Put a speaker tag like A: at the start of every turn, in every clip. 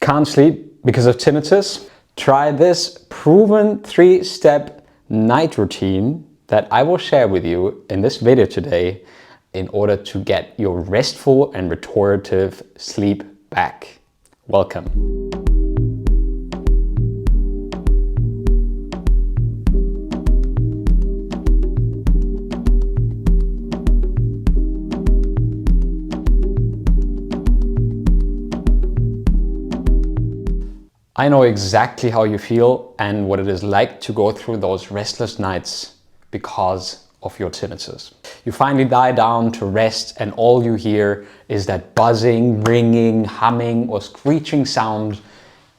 A: Can't sleep because of tinnitus? Try this proven 3-step night routine that I will share with you in this video today in order to get your restful and restorative sleep back. Welcome. I know exactly how you feel and what it is like to go through those restless nights because of your tinnitus. You finally lie down to rest and all you hear is that buzzing, ringing, humming or screeching sound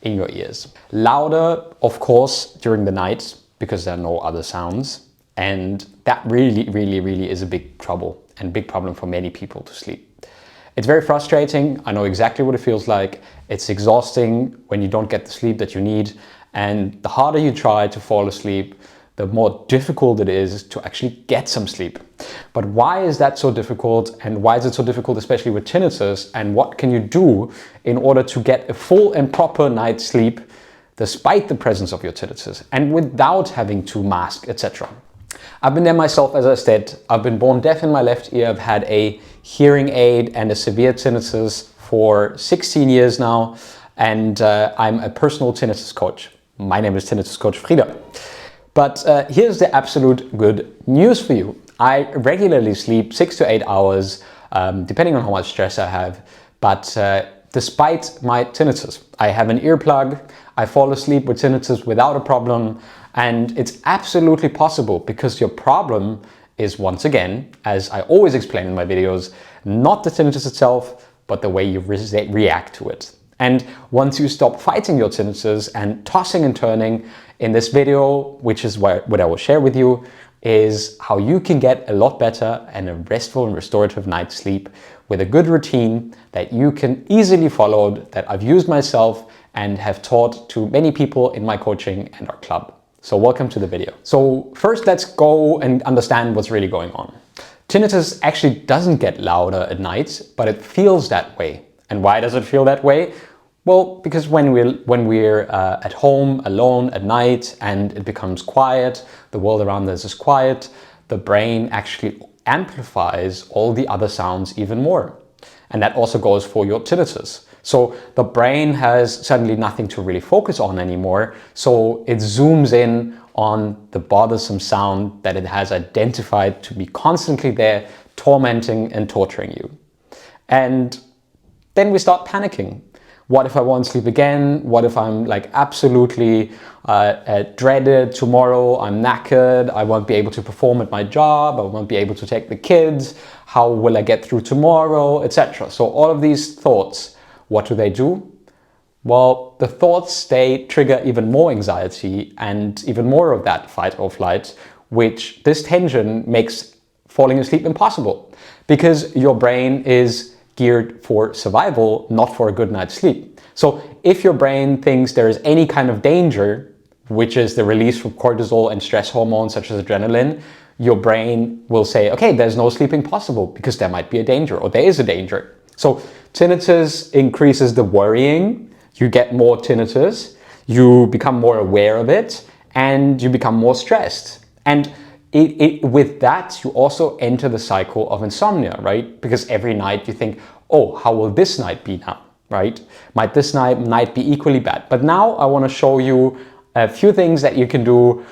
A: in your ears. Louder, of course, during the night because there are no other sounds, and that really is a big trouble and big problem for many people to sleep. It's very frustrating. I know exactly what it feels like. It's exhausting when you don't get the sleep that you need. And the harder you try to fall asleep, the more difficult it is to actually get some sleep. But why is that so difficult? And why is it so difficult, especially with tinnitus? And what can you do in order to get a full and proper night's sleep despite the presence of your tinnitus and without having to mask, etc.? I've been there myself, as I said. I've been born deaf in my left ear. I've had a hearing aid and a severe tinnitus for 16 years now, and I'm a personal tinnitus coach. My name is Tinnitus Coach Frida. But here's the absolute good news for you. I regularly sleep 6 to 8 hours, depending on how much stress I have. But despite my tinnitus, I have an earplug. I fall asleep with tinnitus without a problem. And it's absolutely possible because your problem is, once again, as I always explain in my videos, not the tinnitus itself, but the way you react to it. And once you stop fighting your tinnitus and tossing and turning, in this video, which is what I will share with you, is how you can get a lot better and a restful and restorative night's sleep with a good routine that you can easily follow, that I've used myself and have taught to many people in my coaching and our club. So welcome to the video. So first, let's go and understand what's really going on. Tinnitus actually doesn't get louder at night, but it feels that way. And why does it feel that way? Well, because when we're at home alone at night and it becomes quiet, the world around us is quiet, the brain actually amplifies all the other sounds even more. And that also goes for your tinnitus. So the brain has suddenly nothing to really focus on anymore. So it zooms in on the bothersome sound that it has identified to be constantly there, tormenting and torturing you. And then we start panicking. What if I won't sleep again? What if I'm like absolutely dreaded tomorrow? I'm knackered. I won't be able to perform at my job. I won't be able to take the kids. How will I get through tomorrow, etc. So all of these thoughts, what do? Well, the thoughts, they trigger even more anxiety and even more of that fight or flight, which this tension makes falling asleep impossible because your brain is geared for survival, not for a good night's sleep. So if your brain thinks there is any kind of danger, which is the release from cortisol and stress hormones such as adrenaline, your brain will say, okay, there's no sleeping possible because there might be a danger or there is a danger. So tinnitus increases the worrying, you get more tinnitus, you become more aware of it, and you become more stressed. And with that, you also enter the cycle of insomnia, right? Because every night you think, oh, how will this night be now, right? Might this night be equally bad? But now I want to show you a few things that you can do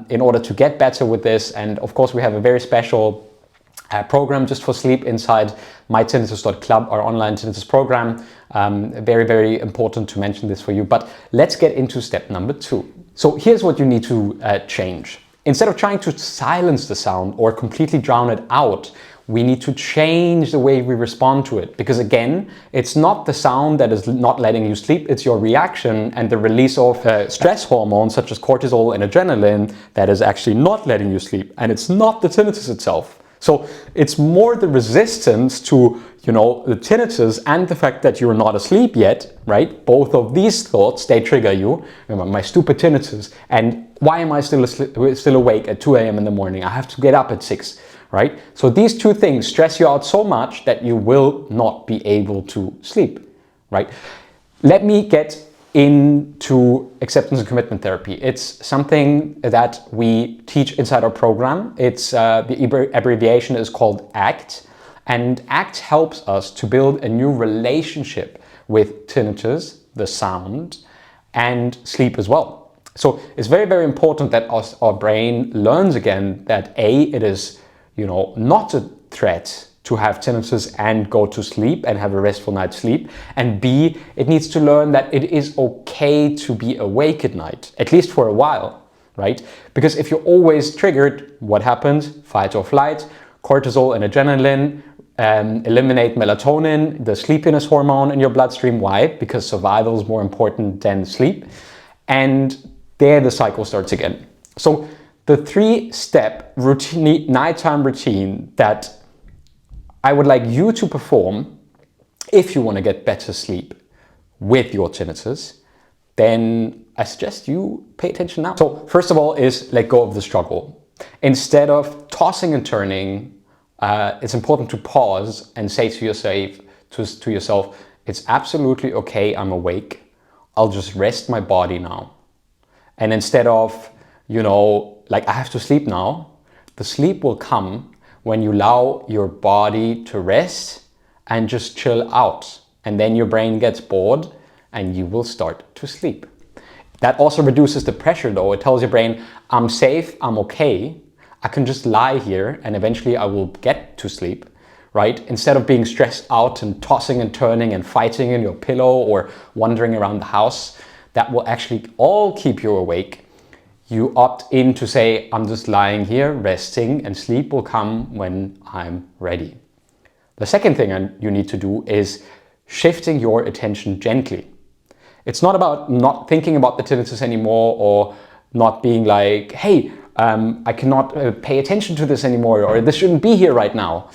A: in order to get better with this. And of course, we have a very special program just for sleep inside MyTinnitus.Club, our online tinnitus program. Very important to mention this for you. But let's get into step number 2. So here's what you need to change. Instead of trying to silence the sound or completely drown it out, we need to change the way we respond to it. Because again, it's not the sound that is not letting you sleep, it's your reaction and the release of stress hormones such as cortisol and adrenaline that is actually not letting you sleep. And it's not the tinnitus itself. So it's more the resistance to, the tinnitus and the fact that you're not asleep yet, right? Both of these thoughts, they trigger you. Remember, my stupid tinnitus. And why am I still awake at 2 a.m. in the morning? I have to get up at 6, right? So these two things stress you out so much that you will not be able to sleep, right? Let me get into acceptance and commitment therapy. It's something that we teach inside our program. It's the abbreviation is called ACT, and ACT helps us to build a new relationship with tinnitus, the sound, and sleep as well. So it's very, very important that our brain learns again that A, it is, not a threat to have tinnitus and go to sleep and have a restful night's sleep. And B, it needs to learn that it is okay to be awake at night, at least for a while, right? Because if you're always triggered, what happens? Fight or flight, cortisol and adrenaline, eliminate melatonin, the sleepiness hormone in your bloodstream. Why? Because survival is more important than sleep. And there the cycle starts again. So the 3-step nighttime routine that I would like you to perform if you want to get better sleep with your tinnitus, then I suggest you pay attention now. So first of all is let go of the struggle. Instead of tossing and turning, it's important to pause and say to yourself, it's absolutely okay, I'm awake. I'll just rest my body now. And instead of, I have to sleep now, the sleep will come when you allow your body to rest and just chill out. And then your brain gets bored and you will start to sleep. That also reduces the pressure though. It tells your brain, I'm safe, I'm okay. I can just lie here and eventually I will get to sleep, right? Instead of being stressed out and tossing and turning and fighting in your pillow or wandering around the house, that will actually all keep you awake. You opt in to say, I'm just lying here, resting, and sleep will come when I'm ready. The second thing you need to do is shifting your attention gently. It's not about not thinking about the tinnitus anymore or not being like, hey, I cannot pay attention to this anymore, or this shouldn't be here right now,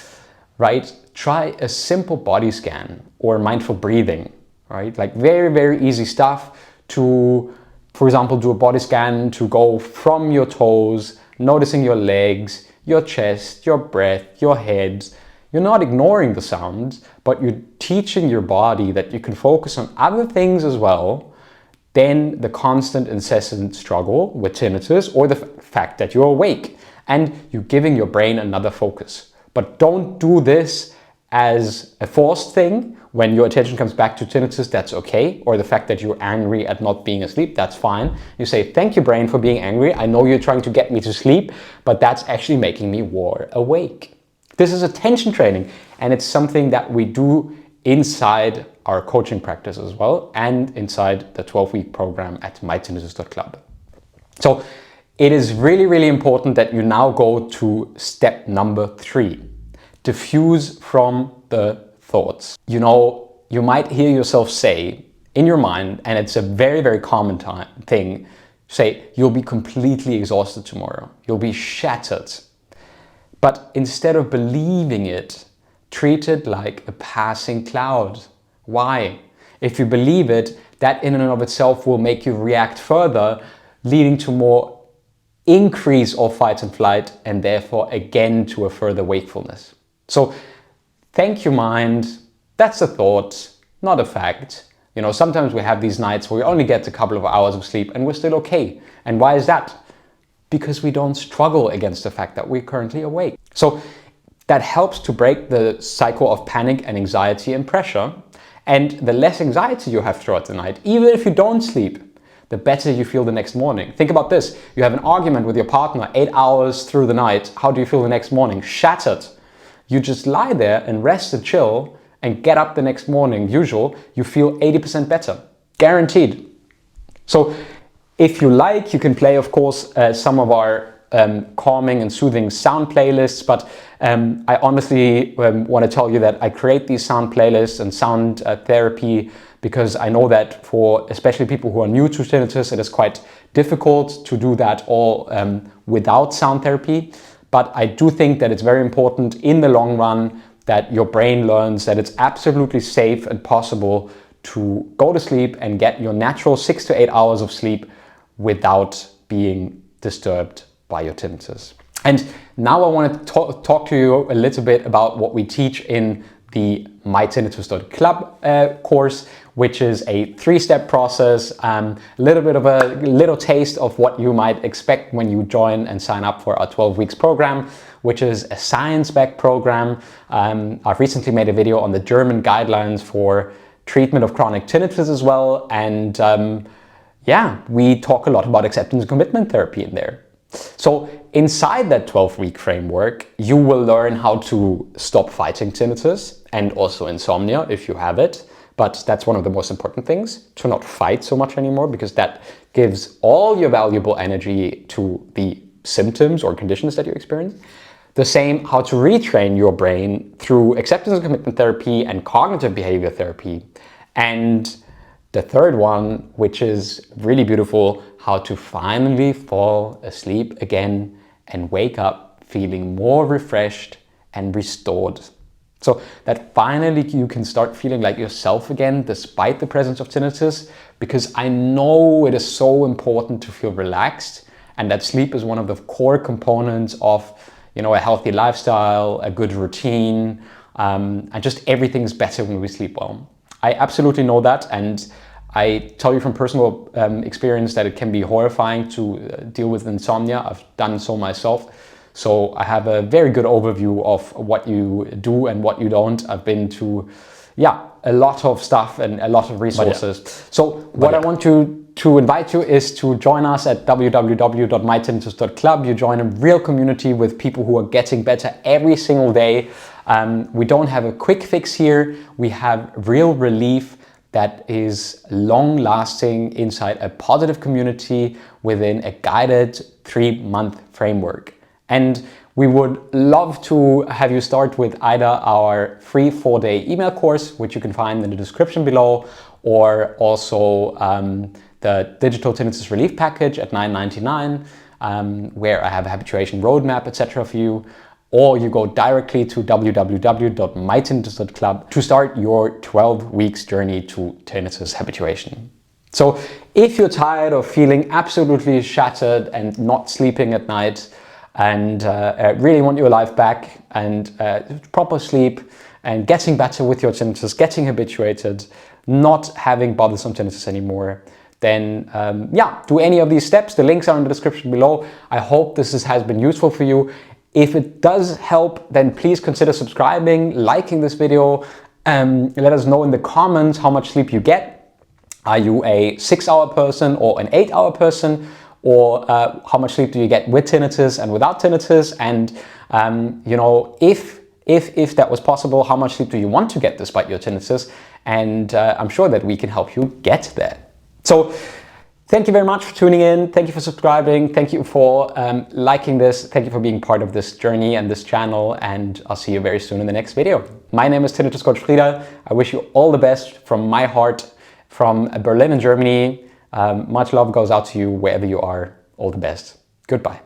A: right? Try a simple body scan or mindful breathing, right? Like very, very easy stuff to, for example, do a body scan to go from your toes, noticing your legs, your chest, your breath, your head. You're not ignoring the sounds, but you're teaching your body that you can focus on other things as well than the constant, incessant struggle with tinnitus or the fact that you're awake. And you're giving your brain another focus. But don't do this as a forced thing. When your attention comes back to tinnitus, that's okay. Or the fact that you're angry at not being asleep, that's fine. You say, thank you, brain, for being angry. I know you're trying to get me to sleep, but that's actually making me more awake. This is attention training, and it's something that we do inside our coaching practice as well, and inside the 12-week program at MyTinnitus.Club. So it is really, really important that you now go to step number 3. Diffuse from the thoughts. You might hear yourself say in your mind, and it's a very, very common thing, say, you'll be completely exhausted tomorrow. You'll be shattered. But instead of believing it, treat it like a passing cloud. Why? If you believe it, that in and of itself will make you react further, leading to more increase of fight and flight, and therefore again to a further wakefulness. So thank your mind, that's a thought, not a fact. Sometimes we have these nights where we only get a couple of hours of sleep and we're still okay. And why is that? Because we don't struggle against the fact that we're currently awake. So that helps to break the cycle of panic and anxiety and pressure. And the less anxiety you have throughout the night, even if you don't sleep, the better you feel the next morning. Think about this. You have an argument with your partner 8 hours through the night. How do you feel the next morning? Shattered. You just lie there and rest and chill and get up the next morning. You feel 80% better. Guaranteed. So if you like, you can play, of course, some of our calming and soothing sound playlists, but I honestly want to tell you that I create these sound playlists and sound therapy because I know that for especially people who are new to tinnitus, it is quite difficult to do that all without sound therapy. But I do think that it's very important in the long run that your brain learns that it's absolutely safe and possible to go to sleep and get your natural 6 to 8 hours of sleep without being disturbed by your tinnitus. And now I want to talk to you a little bit about what we teach in the MyTinnitus.Club course, which is a 3-step process, a little taste of what you might expect when you join and sign up for our 12 weeks program, which is a science-backed program. I've recently made a video on the German guidelines for treatment of chronic tinnitus as well, and yeah, we talk a lot about acceptance and commitment therapy in there. So inside that 12-week framework, you will learn how to stop fighting tinnitus and also insomnia if you have it. But that's one of the most important things, to not fight so much anymore, because that gives all your valuable energy to the symptoms or conditions that you experience. The same, how to retrain your brain through acceptance and commitment therapy and cognitive behavior therapy. And the third one, which is really beautiful, how to finally fall asleep again and wake up feeling more refreshed and restored. So that finally you can start feeling like yourself again despite the presence of tinnitus, because I know it is so important to feel relaxed, and that sleep is one of the core components of, you know, a healthy lifestyle, a good routine, and just everything's better when we sleep well. I absolutely know that, and I tell you from personal experience that it can be horrifying to deal with insomnia. I've done so myself. So I have a very good overview of what you do and what you don't. I've been to, yeah, a lot of stuff and a lot of resources. So what I want to invite you is to join us at www.MyTinnitus.Club. You join a real community with people who are getting better every single day. We don't have a quick fix here. We have real relief that is long-lasting inside a positive community within a guided 3-month framework. And we would love to have you start with either our free 4-day email course, which you can find in the description below, or also the digital tinnitus relief package at $9.99, where I have a habituation roadmap, etc. for you. Or you go directly to www.MyTinnitus.Club to start your 12 weeks journey to tinnitus habituation. So if you're tired of feeling absolutely shattered and not sleeping at night, and really want your life back and proper sleep and getting better with your tinnitus, getting habituated, not having bothersome tinnitus anymore, then yeah, do any of these steps. The links are in the description below. I hope this has been useful for you. If it does help, then please consider subscribing, liking this video. Let us know in the comments how much sleep you get. Are you a 6-hour person or an 8-hour person? Or how much sleep do you get with tinnitus and without tinnitus? And you know, if that was possible, how much sleep do you want to get despite your tinnitus? And I'm sure that we can help you get there. So thank you very much for tuning in. Thank you for subscribing. Thank you for liking this. Thank you for being part of this journey and this channel. And I'll see you very soon in the next video. My name is Tinnitus Coach Frieda. I wish you all the best from my heart, from Berlin in Germany. Much love goes out to you wherever you are. All the best. Goodbye.